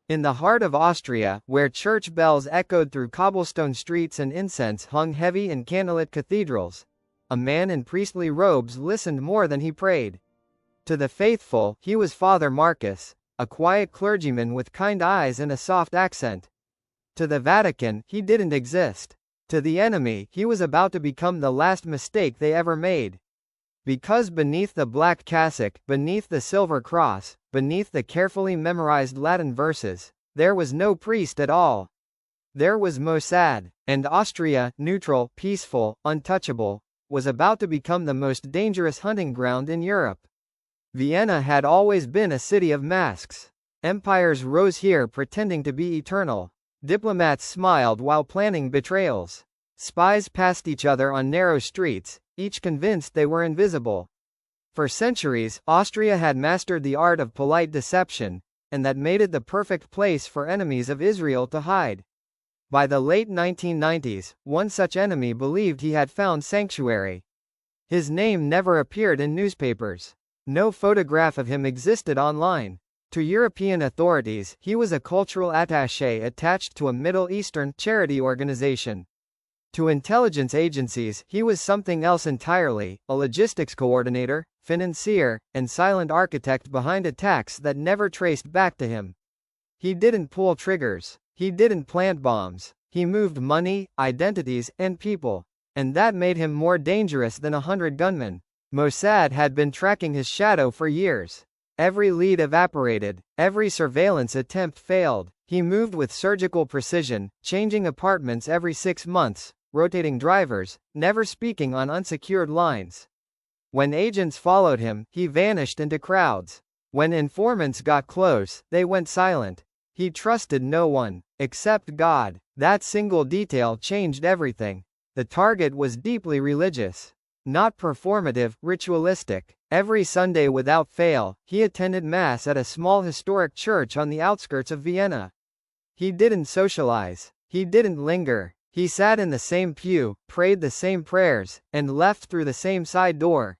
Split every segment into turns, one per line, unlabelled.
In the heart of Austria, where church bells echoed through cobblestone streets and incense hung heavy in candlelit cathedrals, a man in priestly robes listened more than he prayed. To the faithful, he was Father Marcus, a quiet clergyman with kind eyes and a soft accent. To the Vatican, he didn't exist. To the enemy, he was about to become the last mistake they ever made. Because beneath the black cassock, beneath the silver cross, beneath the carefully memorized Latin verses, there was no priest at all. There was Mossad, and Austria, neutral, peaceful, untouchable, was about to become the most dangerous hunting ground in Europe. Vienna had always been a city of masks. Empires rose here pretending to be eternal. Diplomats smiled while planning betrayals. Spies passed each other on narrow streets, each convinced they were invisible. For centuries, Austria had mastered the art of polite deception, and that made it the perfect place for enemies of Israel to hide. By the late 1990s, one such enemy believed he had found sanctuary. His name never appeared in newspapers. No photograph of him existed online. To European authorities, he was a cultural attaché attached to a Middle Eastern charity organization. To intelligence agencies, he was something else entirely, a logistics coordinator, financier, and silent architect behind attacks that never traced back to him. He didn't pull triggers. He didn't plant bombs. He moved money, identities, and people. And that made him more dangerous than 100 gunmen. Mossad had been tracking his shadow for years. Every lead evaporated, every surveillance attempt failed. He moved with surgical precision, changing apartments every 6 months, rotating drivers, never speaking on unsecured lines. When agents followed him, he vanished into crowds. When informants got close, they went silent. He trusted no one, except God. That single detail changed everything. The target was deeply religious. Not performative, ritualistic. Every Sunday without fail, he attended Mass at a small historic church on the outskirts of Vienna. He didn't socialize. He didn't linger. He sat in the same pew, prayed the same prayers, and left through the same side door.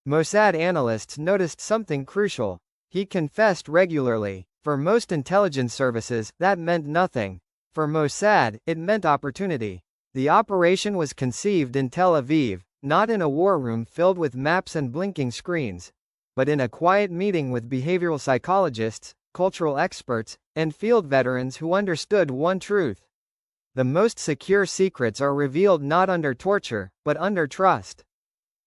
Mossad analysts noticed something crucial. He confessed regularly. For most intelligence services, that meant nothing. For Mossad, it meant opportunity. The operation was conceived in Tel Aviv, not in a war room filled with maps and blinking screens, but in a quiet meeting with behavioral psychologists, cultural experts, and field veterans who understood one truth. The most secure secrets are revealed not under torture, but under trust.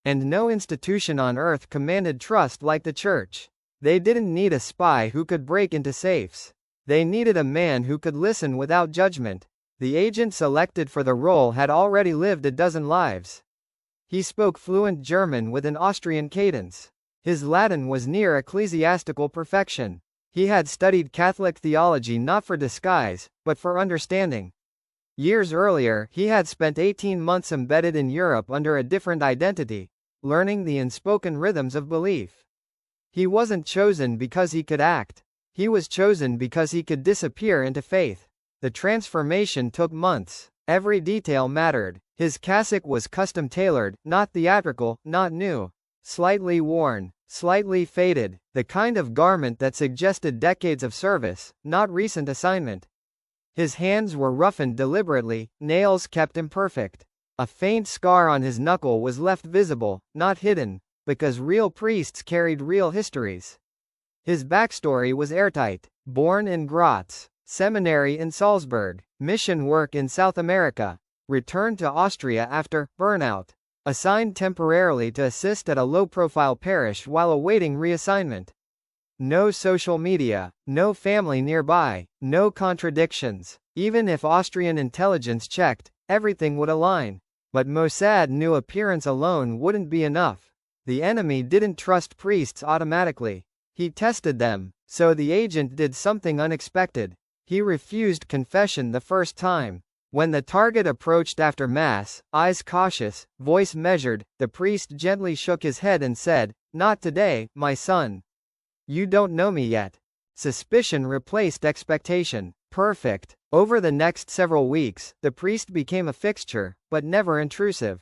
And no institution on earth commanded trust like the church. They didn't need a spy who could break into safes. They needed a man who could listen without judgment. The agent selected for the role had already lived a dozen lives. He spoke fluent German with an Austrian cadence. His Latin was near ecclesiastical perfection. He had studied Catholic theology not for disguise, but for understanding. Years earlier, he had spent 18 months embedded in Europe under a different identity, learning the unspoken rhythms of belief. He wasn't chosen because he could act. He was chosen because he could disappear into faith. The transformation took months. Every detail mattered. His cassock was custom-tailored, not theatrical, not new. Slightly worn, slightly faded, the kind of garment that suggested decades of service, not recent assignment. His hands were roughened deliberately, nails kept imperfect. A faint scar on his knuckle was left visible, not hidden, because real priests carried real histories. His backstory was airtight. Born in Graz, seminary in Salzburg, mission work in South America, returned to Austria after burnout, assigned temporarily to assist at a low-profile parish while awaiting reassignment. No social media, no family nearby, no contradictions. Even if Austrian intelligence checked, everything would align. But Mossad knew appearance alone wouldn't be enough. The enemy didn't trust priests automatically. He tested them, so the agent did something unexpected. He refused confession the first time. When the target approached after Mass, eyes cautious, voice measured, the priest gently shook his head and said, "Not today, my son. You don't know me yet." Suspicion replaced expectation. Perfect. Over the next several weeks, the priest became a fixture, but never intrusive.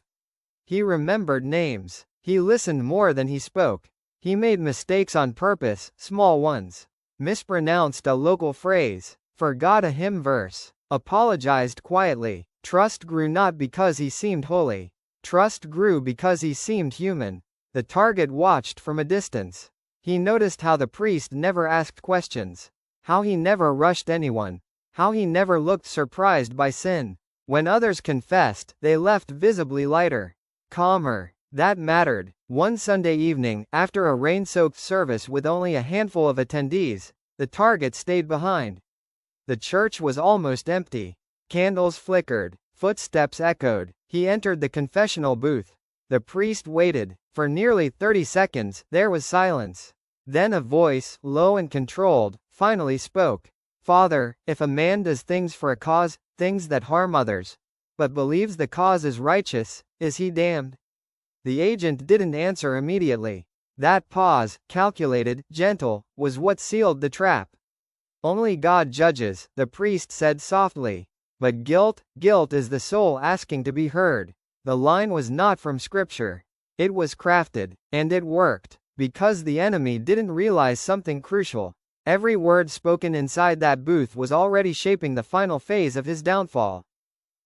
He remembered names. He listened more than he spoke. He made mistakes on purpose, small ones. mispronounced a local phrase, forgot a hymn verse, apologized quietly. Trust grew not because he seemed holy. Trust grew because he seemed human. The target watched from a distance. He noticed how the priest never asked questions, how he never rushed anyone, how he never looked surprised by sin. When others confessed, they left visibly lighter, calmer. That mattered. One Sunday evening, after a rain-soaked service with only a handful of attendees, the target stayed behind. The church was almost empty. Candles flickered. Footsteps echoed. He entered the confessional booth. The priest waited. For nearly 30 seconds, there was silence. Then a voice, low and controlled, finally spoke. Father, if a man does things for a cause, things that harm others, but believes the cause is righteous, is he damned? The agent didn't answer immediately. That pause, calculated, gentle, was what sealed the trap. Only God judges, the priest said softly. But guilt is the soul asking to be heard. The line was not from scripture. It was crafted, and it worked, because the enemy didn't realize something crucial. Every word spoken inside that booth was already shaping the final phase of his downfall.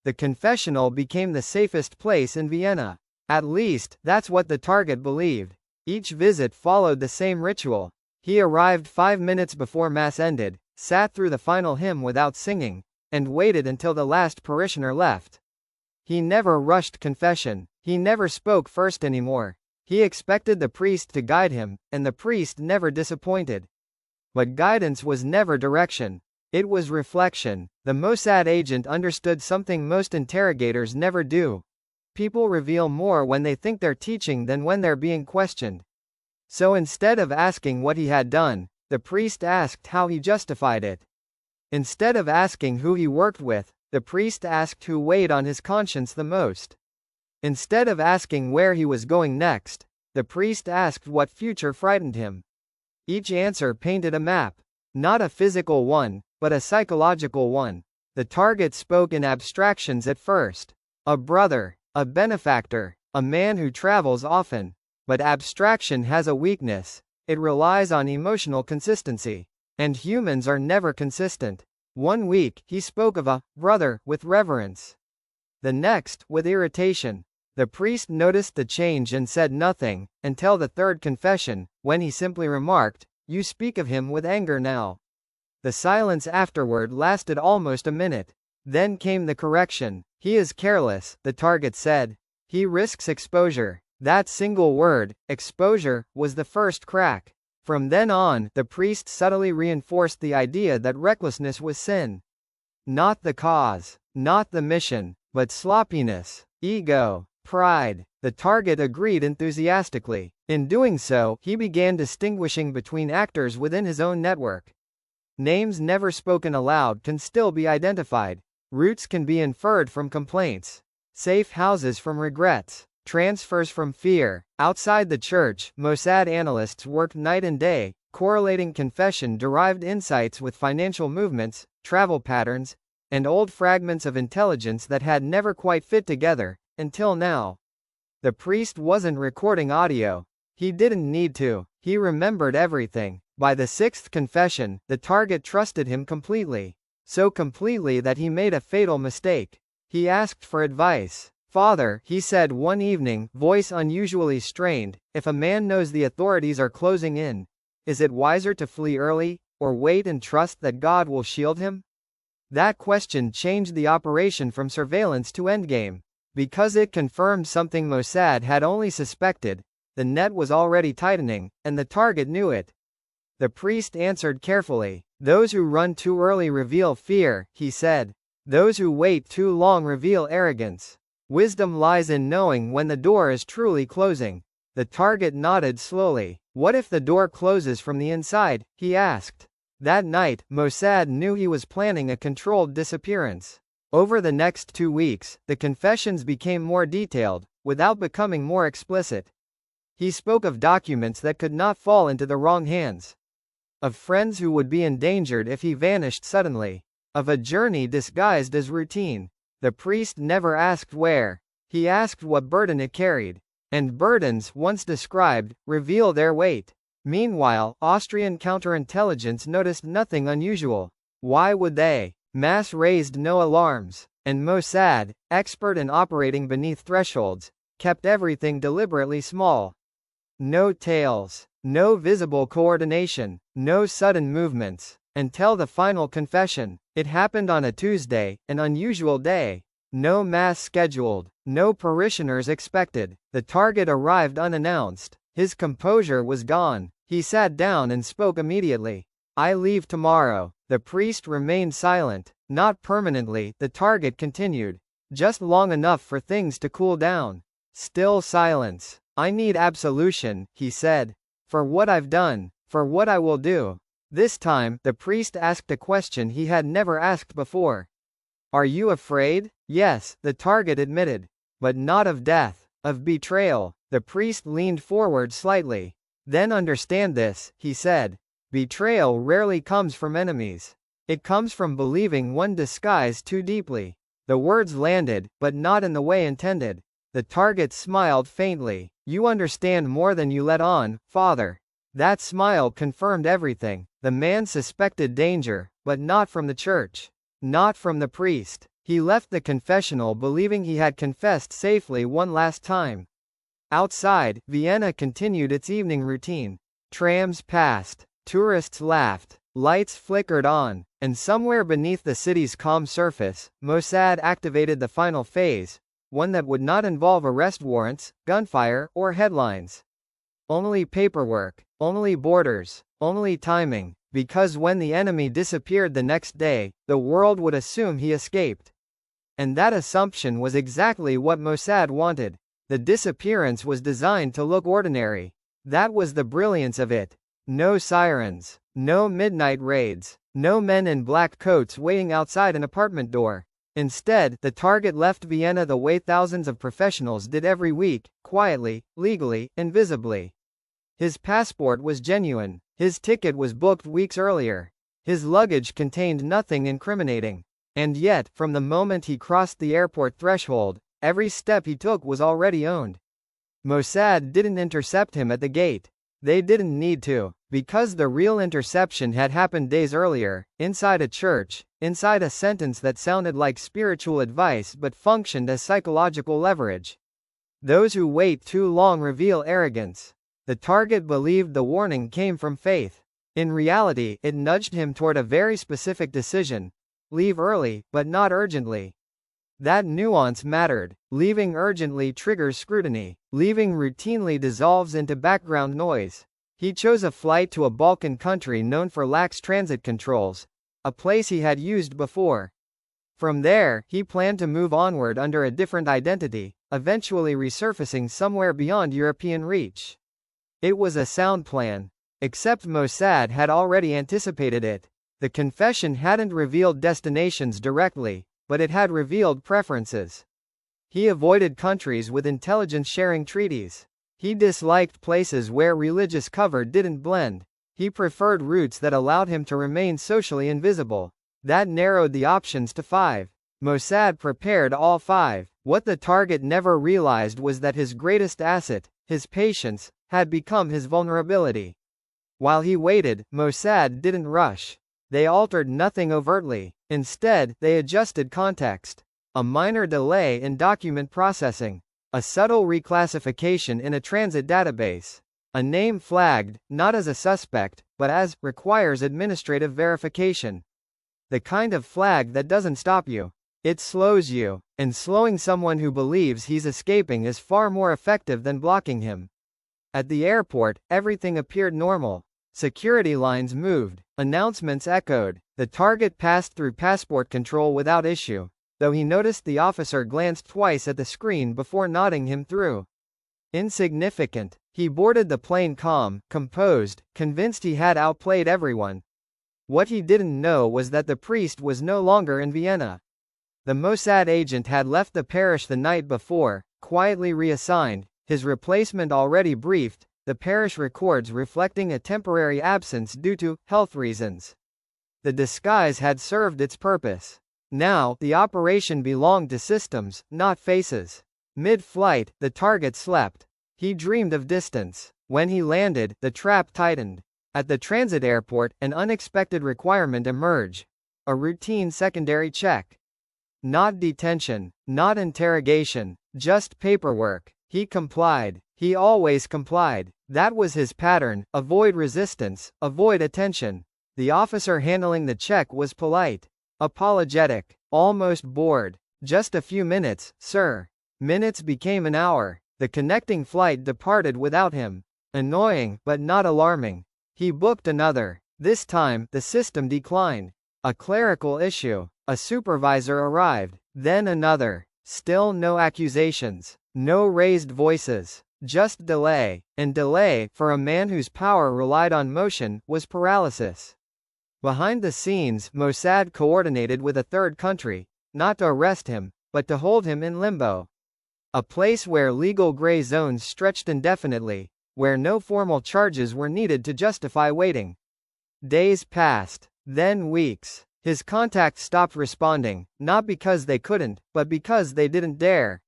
The confessional became the safest place in Vienna. At least, that's what the target believed. Each visit followed the same ritual. He arrived 5 minutes before Mass ended, sat through the final hymn without singing, and waited until the last parishioner left. He never rushed confession. He never spoke first anymore. He expected the priest to guide him, and the priest never disappointed. But guidance was never direction. It was reflection. The Mossad agent understood something most interrogators never do. People reveal more when they think they're teaching than when they're being questioned. So instead of asking what he had done, the priest asked how he justified it. Instead of asking who he worked with, the priest asked who weighed on his conscience the most. Instead of asking where he was going next, the priest asked what future frightened him. Each answer painted a map. Not a physical one, but a psychological one. The target spoke in abstractions at first. A brother, a benefactor, a man who travels often. But abstraction has a weakness. It relies on emotional consistency. And humans are never consistent. One week, he spoke of a brother with reverence. The next, with irritation. The priest noticed the change and said nothing, until the third confession, when he simply remarked, "You speak of him with anger now." The silence afterward lasted almost a minute. Then came the correction. "He is careless," the target said. "He risks exposure." That single word, exposure, was the first crack. From then on, the priest subtly reinforced the idea that recklessness was sin. Not the cause, not the mission, but sloppiness, ego, pride. The target agreed enthusiastically. In doing so, he began distinguishing between actors within his own network. Names never spoken aloud can still be identified. Roots can be inferred from complaints. Safe houses from regrets. Transfers from fear. Outside the church, Mossad analysts worked night and day, correlating confession-derived insights with financial movements, travel patterns, and old fragments of intelligence that had never quite fit together, until now. The priest wasn't recording audio. He didn't need to. He remembered everything. By the sixth confession, the target trusted him completely. So completely that he made a fatal mistake. He asked for advice. "Father," he said one evening, voice unusually strained, "if a man knows the authorities are closing in, is it wiser to flee early, or wait and trust that God will shield him?" That question changed the operation from surveillance to endgame. Because it confirmed something Mossad had only suspected. The net was already tightening, and the target knew it. The priest answered carefully. "Those who run too early reveal fear," he said. "Those who wait too long reveal arrogance. Wisdom lies in knowing when the door is truly closing." The target nodded slowly. "What if the door closes from the inside?" he asked. That night, Mossad knew he was planning a controlled disappearance. Over the next 2 weeks, the confessions became more detailed, without becoming more explicit. He spoke of documents that could not fall into the wrong hands. Of friends who would be endangered if he vanished suddenly. Of a journey disguised as routine. The priest never asked where. He asked what burden it carried. And burdens, once described, reveal their weight. Meanwhile, Austrian counterintelligence noticed nothing unusual. Why would they? Mass raised no alarms, and Mossad, expert in operating beneath thresholds, kept everything deliberately small. No tails, no visible coordination, no sudden movements. Until the final confession. It happened on a Tuesday, an unusual day. No mass scheduled, no parishioners expected. The target arrived unannounced. His composure was gone. He sat down and spoke immediately. "I leave tomorrow." The priest remained silent. Not permanently, the target continued. Just long enough for things to cool down. Still silence. "I need absolution," he said. "For what I've done. For what I will do." This time, the priest asked a question he had never asked before. "Are you afraid?" "Yes," the target admitted. "But not of death. Of betrayal." The priest leaned forward slightly. "Then understand this," he said. "Betrayal rarely comes from enemies. It comes from believing one disguise too deeply." The words landed, but not in the way intended. The target smiled faintly. "You understand more than you let on, Father." That smile confirmed everything. The man suspected danger, but not from the church. Not from the priest. He left the confessional believing he had confessed safely one last time. Outside, Vienna continued its evening routine. Trams passed. Tourists laughed. Lights flickered on. And somewhere beneath the city's calm surface, Mossad activated the final phase, one that would not involve arrest warrants, gunfire, or headlines. Only paperwork. Only borders. Only timing. Because when the enemy disappeared the next day, the world would assume he escaped. And that assumption was exactly what Mossad wanted. The disappearance was designed to look ordinary. That was the brilliance of it. No sirens. No midnight raids. No men in black coats waiting outside an apartment door. Instead, the target left Vienna the way thousands of professionals did every week, quietly, legally, invisibly. His passport was genuine. His ticket was booked weeks earlier. His luggage contained nothing incriminating. And yet, from the moment he crossed the airport threshold, every step he took was already owned. Mossad didn't intercept him at the gate. They didn't need to, because the real interception had happened days earlier, inside a church, inside a sentence that sounded like spiritual advice but functioned as psychological leverage. Those who wait too long reveal arrogance. The target believed the warning came from faith. In reality, it nudged him toward a very specific decision. Leave early, but not urgently. That nuance mattered. Leaving urgently triggers scrutiny. Leaving routinely dissolves into background noise. He chose a flight to a Balkan country known for lax transit controls, a place he had used before. From there, he planned to move onward under a different identity, eventually resurfacing somewhere beyond European reach. It was a sound plan. Except Mossad had already anticipated it. The confession hadn't revealed destinations directly, but it had revealed preferences. He avoided countries with intelligence-sharing treaties. He disliked places where religious cover didn't blend. He preferred routes that allowed him to remain socially invisible. That narrowed the options to 5. Mossad prepared all 5. What the target never realized was that his greatest asset, his patience, had become his vulnerability. While he waited, Mossad didn't rush. They altered nothing overtly. Instead, they adjusted context. A minor delay in document processing. A subtle reclassification in a transit database. A name flagged, not as a suspect, but as, requires administrative verification. The kind of flag that doesn't stop you. It slows you. And slowing someone who believes he's escaping is far more effective than blocking him. At the airport, everything appeared normal. Security lines moved. Announcements echoed. The target passed through passport control without issue, though he noticed the officer glanced twice at the screen before nodding him through. Insignificant. He boarded the plane calm, composed, convinced he had outplayed everyone. What he didn't know was that the priest was no longer in Vienna. The Mossad agent had left the parish the night before, quietly reassigned, his replacement already briefed, the parish records reflecting a temporary absence due to health reasons. The disguise had served its purpose. Now, the operation belonged to systems, not faces. Mid-flight, the target slept. He dreamed of distance. When he landed, the trap tightened. At the transit airport, an unexpected requirement emerged. A routine secondary check. Not detention, not interrogation, just paperwork. He complied. He always complied. That was his pattern: avoid resistance, avoid attention. The officer handling the check was polite, apologetic, almost bored. Just a few minutes, sir. Minutes became an hour. The connecting flight departed without him. Annoying, but not alarming. He booked another. This time, the system declined. A clerical issue. A supervisor arrived. Then another. Still no accusations. No raised voices. Just delay. And delay, for a man whose power relied on motion, was paralysis. Behind the scenes, Mossad coordinated with a third country, not to arrest him, but to hold him in limbo. A place where legal gray zones stretched indefinitely, where no formal charges were needed to justify waiting. Days passed, then weeks. His contacts stopped responding, not because they couldn't, but because they didn't dare.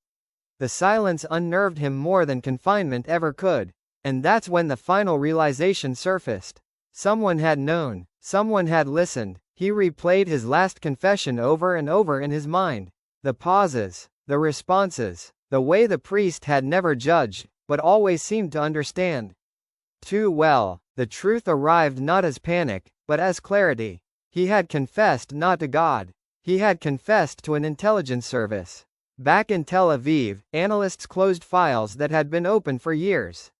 The silence unnerved him more than confinement ever could. And that's when the final realization surfaced. Someone had known. Someone had listened. He replayed his last confession over and over in his mind. The pauses, the responses, the way the priest had never judged, but always seemed to understand. Too well, the truth arrived not as panic, but as clarity. He had confessed not to God. He had confessed to an intelligence service. Back in Tel Aviv, analysts closed files that had been open for years.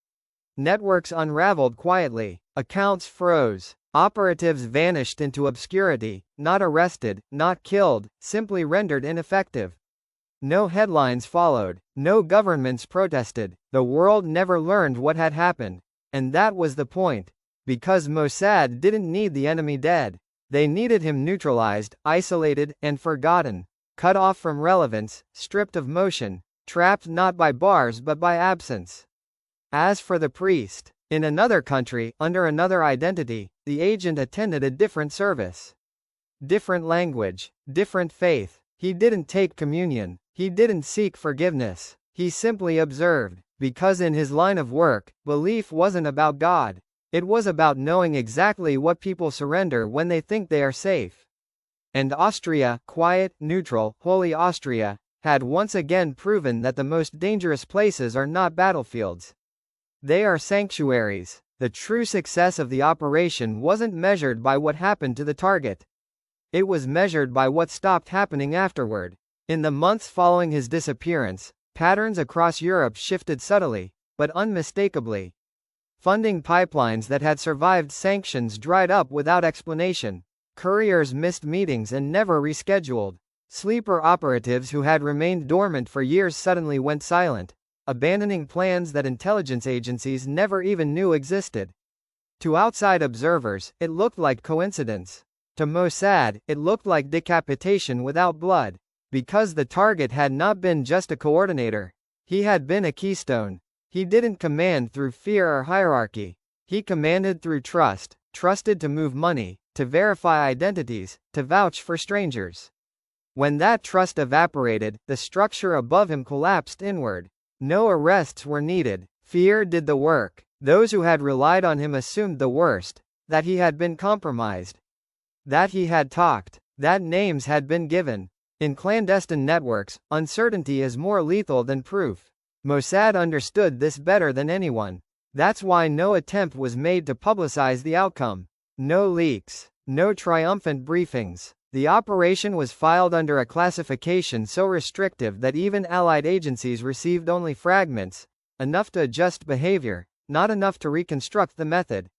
Networks unraveled quietly. Accounts froze. Operatives vanished into obscurity, not arrested, not killed, simply rendered ineffective. No headlines followed. No governments protested. The world never learned what had happened. And that was the point. Because Mossad didn't need the enemy dead. They needed him neutralized, isolated, and forgotten. Cut off from relevance, stripped of motion, trapped not by bars but by absence. As for the priest, in another country, under another identity, the agent attended a different service. Different language, different faith. He didn't take communion. He didn't seek forgiveness. He simply observed. Because in his line of work, belief wasn't about God. It was about knowing exactly what people surrender when they think they are safe. And Austria, quiet, neutral, holy Austria, had once again proven that the most dangerous places are not battlefields. They are sanctuaries. The true success of the operation wasn't measured by what happened to the target. It was measured by what stopped happening afterward. In the months following his disappearance, patterns across Europe shifted subtly, but unmistakably. Funding pipelines that had survived sanctions dried up without explanation. Couriers missed meetings and never rescheduled. Sleeper operatives who had remained dormant for years suddenly went silent, abandoning plans that intelligence agencies never even knew existed. To outside observers, it looked like coincidence. To Mossad, it looked like decapitation without blood. Because the target had not been just a coordinator. He had been a keystone. He didn't command through fear or hierarchy. He commanded through trust, trusted to move money, to verify identities, to vouch for strangers. When that trust evaporated, the structure above him collapsed inward. No arrests were needed. Fear did the work. Those who had relied on him assumed the worst, that he had been compromised, that he had talked, that names had been given. In clandestine networks, uncertainty is more lethal than proof. Mossad understood this better than anyone. That's why no attempt was made to publicize the outcome. No leaks. No triumphant briefings. The operation was filed under a classification so restrictive that even allied agencies received only fragments, enough to adjust behavior, not enough to reconstruct the method.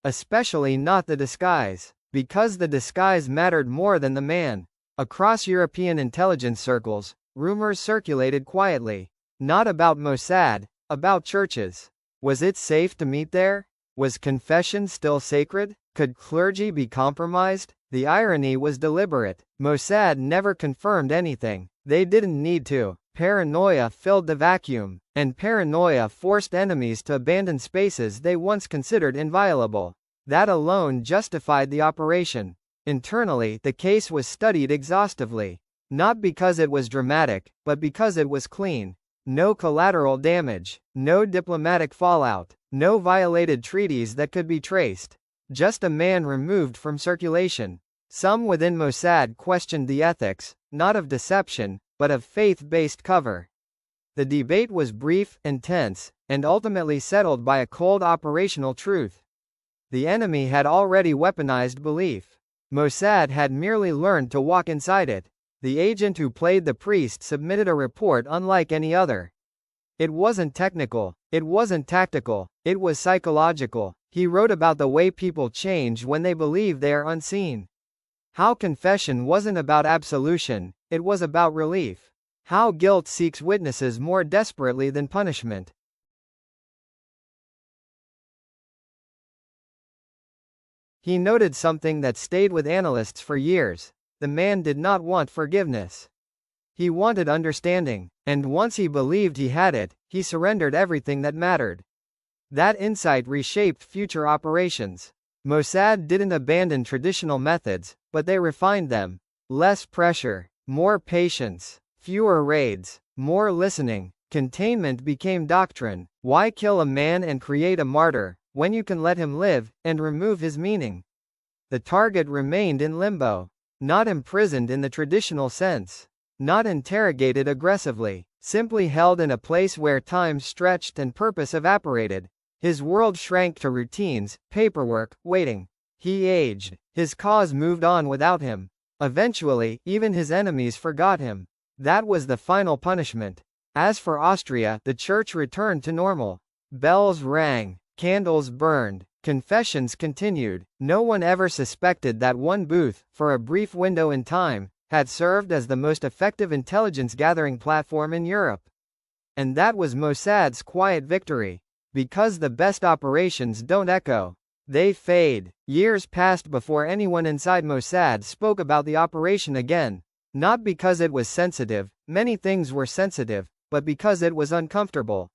Especially not the disguise. Because the disguise mattered more than the man. Across European intelligence circles, rumors circulated quietly. Not about Mossad, about churches. Was it safe to meet there? Was confession still sacred? Could clergy be compromised? The irony was deliberate. Mossad never confirmed anything. They didn't need to. Paranoia filled the vacuum, and paranoia forced enemies to abandon spaces they once considered inviolable. That alone justified the operation. Internally, the case was studied exhaustively. Not because it was dramatic, but because it was clean. No collateral damage. No diplomatic fallout. No violated treaties that could be traced. Just a man removed from circulation. Some within Mossad questioned the ethics, not of deception, but of faith-based cover. The debate was brief, intense, and ultimately settled by a cold operational truth. The enemy had already weaponized belief. Mossad had merely learned to walk inside it. The agent who played the priest submitted a report unlike any other. It wasn't technical, it wasn't tactical, it was psychological. He wrote about the way people change when they believe they are unseen. How confession wasn't about absolution, it was about relief. How guilt seeks witnesses more desperately than punishment. He noted something that stayed with analysts for years. The man did not want forgiveness. He wanted understanding, and once he believed he had it, he surrendered everything that mattered. That insight reshaped future operations. Mossad didn't abandon traditional methods, but they refined them. Less pressure, more patience, fewer raids, more listening. Containment became doctrine. Why kill a man and create a martyr, when you can let him live, and remove his meaning? The target remained in limbo. Not imprisoned in the traditional sense. Not interrogated aggressively. Simply held in a place where time stretched and purpose evaporated. His world shrank to routines, paperwork, waiting. He aged. His cause moved on without him. Eventually, even his enemies forgot him. That was the final punishment. As for Austria, the church returned to normal. Bells rang, candles burned, confessions continued. No one ever suspected that one booth, for a brief window in time, had served as the most effective intelligence-gathering platform in Europe. And that was Mossad's quiet victory. Because the best operations don't echo. They fade. Years passed before anyone inside Mossad spoke about the operation again. Not because it was sensitive, many things were sensitive, but because it was uncomfortable.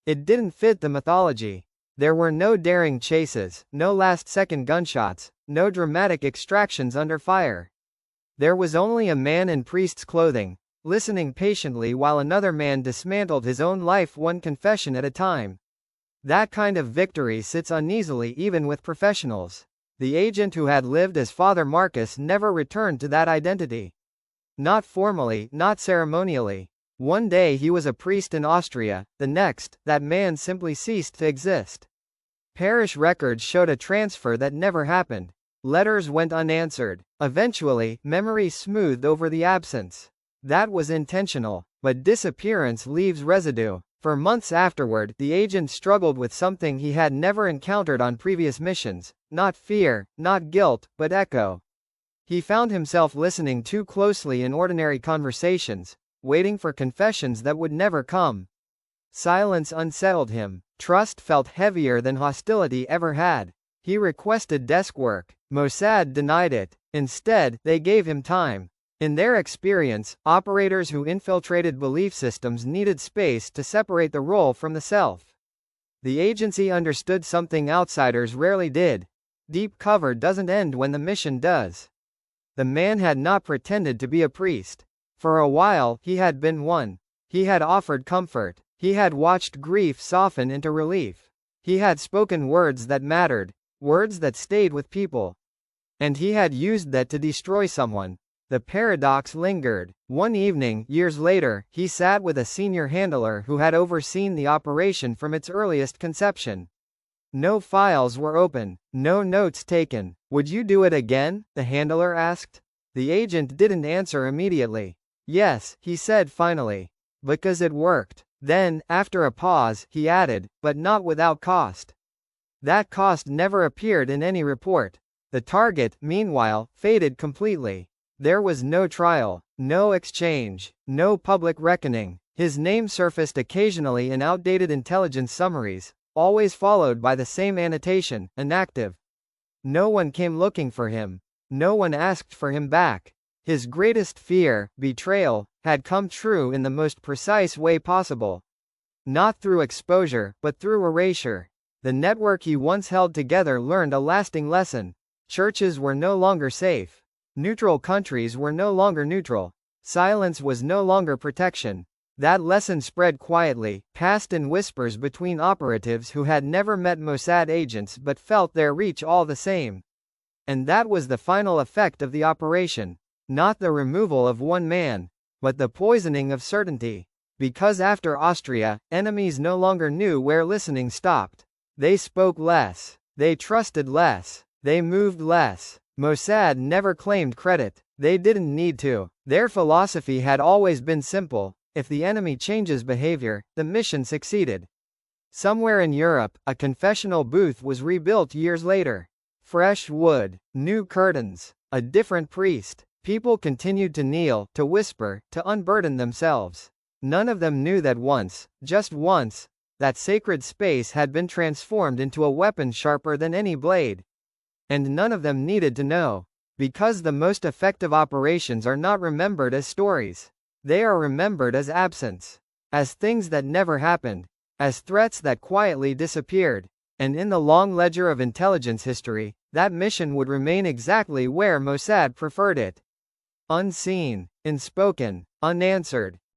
It didn't fit the mythology. There were no daring chases, no last-second gunshots, no dramatic extractions under fire. There was only a man in priest's clothing, listening patiently while another man dismantled his own life one confession at a time. That kind of victory sits uneasily even with professionals. The agent who had lived as Father Marcus never returned to that identity. Not formally, not ceremonially. One day he was a priest in Austria, the next, that man simply ceased to exist. Parish records showed a transfer that never happened. Letters went unanswered. Eventually, memory smoothed over the absence. That was intentional, but disappearance leaves residue. For months afterward, the agent struggled with something he had never encountered on previous missions. Not fear, not guilt, but echo. He found himself listening too closely in ordinary conversations, waiting for confessions that would never come. Silence unsettled him. Trust felt heavier than hostility ever had. He requested desk work. Mossad denied it. Instead, they gave him time. In their experience, operators who infiltrated belief systems needed space to separate the role from the self. The agency understood something outsiders rarely did. Deep cover doesn't end when the mission does. The man had not pretended to be a priest. For a while, he had been one. He had offered comfort. He had watched grief soften into relief. He had spoken words that mattered, words that stayed with people. And he had used that to destroy someone. The paradox lingered. One evening, years later, he sat with a senior handler who had overseen the operation from its earliest conception. No files were open, no notes taken. "Would you do it again?" the handler asked. The agent didn't answer immediately. "Yes," he said finally. "Because it worked." Then, after a pause, he added, "But not without cost." That cost never appeared in any report. The target, meanwhile, faded completely. There was no trial, no exchange, no public reckoning. His name surfaced occasionally in outdated intelligence summaries, always followed by the same annotation, inactive. No one came looking for him. No one asked for him back. His greatest fear, betrayal, had come true in the most precise way possible. Not through exposure, but through erasure. The network he once held together learned a lasting lesson. Churches were no longer safe. Neutral countries were no longer neutral. Silence was no longer protection. That lesson spread quietly, passed in whispers between operatives who had never met Mossad agents but felt their reach all the same. And that was the final effect of the operation. Not the removal of one man, but the poisoning of certainty. Because after Austria, enemies no longer knew where listening stopped. They spoke less. They trusted less. They moved less. Mossad never claimed credit. They didn't need to. Their philosophy had always been simple: if the enemy changes behavior, the mission succeeded. Somewhere in Europe, a confessional booth was rebuilt years later. Fresh wood, new curtains, a different priest. People continued to kneel, to whisper, to unburden themselves. None of them knew that once, just once, that sacred space had been transformed into a weapon sharper than any blade. And none of them needed to know. Because the most effective operations are not remembered as stories. They are remembered as absence. As things that never happened. As threats that quietly disappeared. And in the long ledger of intelligence history, that mission would remain exactly where Mossad preferred it. Unseen, unspoken, unanswered.